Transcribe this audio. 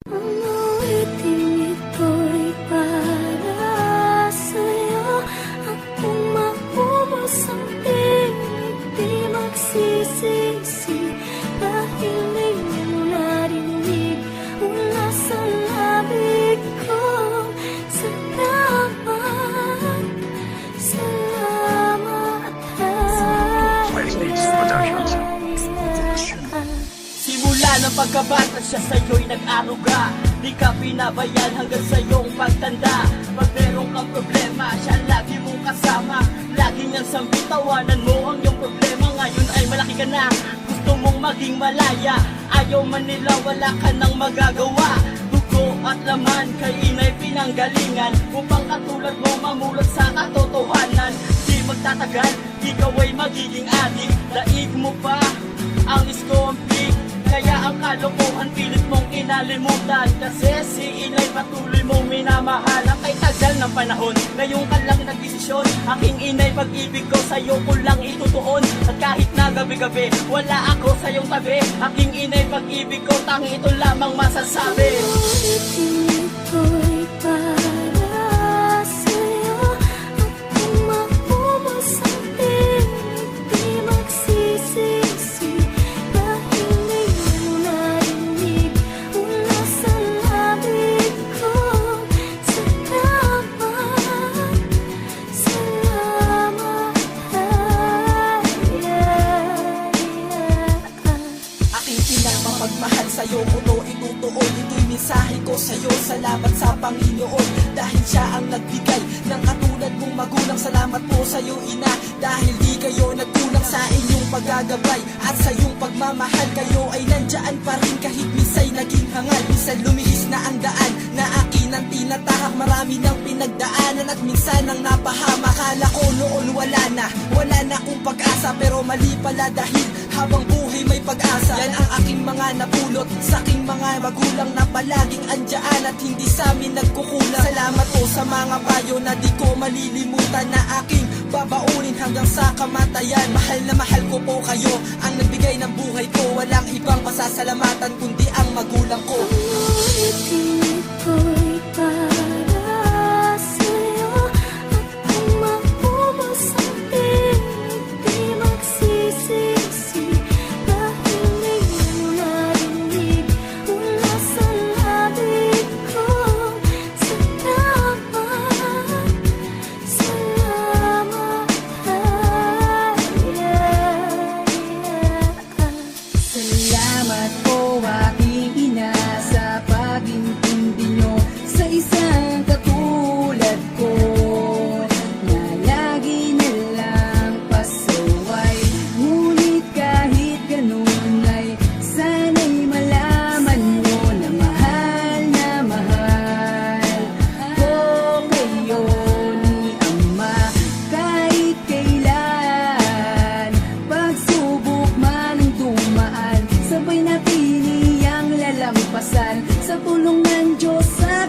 Ang itim ito'y para sa'yo. At kung maubos ang tinig, di magsisisi. Dahil di mo narinig mula sa labig ko. Salamat, salamat, Simula ng pagkabata siya sa'yo'y nag-aruga. Di ka pinabayan hanggang sa iyong pagtanda. Pag meron kang problema, siya lagi mong kasama. Lagi niyang sambitawanan mo ang iyong problema. Ngayon ay malaki ka na, gusto mong maging malaya. Ayaw man nila, wala ka nang magagawa. Dugo at laman kay inay pinanggalingan, upang katulad mo mamulot sa katotohanan. Di magtatagal, ikaw ay magiging adik. Daig mo pa ang iskompik, kaya ang kalokohan pilit mong kinalimutan. Kasi si inay patuloy mong minamahal. Ang kay tagal ng panahon, ngayon ka lang nagdesisyon. Aking inay, pag-ibig ko sa'yo ko lang itutuon. At kahit na gabi-gabi, wala ako sa iyong tabi. Aking inay, pag-ibig ko, tangi ito lamang masasabi. itim ito'y para sa'yo. At kung maubos ang tinig, di magsisisi. Dahil di mo narinig mula sa labig ko. Salamat, salamat, Aking inang mapagmahal sa'yo ko to itutuon. Ito'y mensahe ko sa'yo, salamat sa Panginoon. Dahil siya ang nagbigay ng katulad mong magulang. Salamat po sa'yo ina, dahil di kayo nagkulang sa inyong paggagabay. At sa iyong pagmamahal, kayo ay nandyan pa rin kahit minsa'y naging hangal. Minsan lumilis na ang daan na akin ang tinatahak. Marami nang pinagdaanan at minsan ang napahama. Kala ko noon wala na kung pag-asa. Pero mali pala dahil habang buhay may pag-asa. Yan ang aking mga napulot sa aking mga magulang na palaging andyan at hindi sa amin nagkukulang. Salamat po sa mga payo na di ko malilimutan, na aking babaunin hanggang sa kamatayan. Mahal na mahal ko po kayo, ang nagbigay ng buhay ko. Walang ibang pasasalamatan kundi ang magulang ko. itim ito'y para sa'yo. At kung maubos ang tinig, di magsisisi. Dahil di mo narinig mula sa labig ko. Salamat, salamat, Salamat po aking ina sa pag-intindi nyo sa isang katulad ko, na lagi na lang pasaway. Ngunit kahit ganun ay sana'y malaman nyo na mahal ko kayo ni Ama. Kahit kailan pagsubok man ang dumaan, sabay natin iyang lalampasan. Sa tulong ng Diyos sa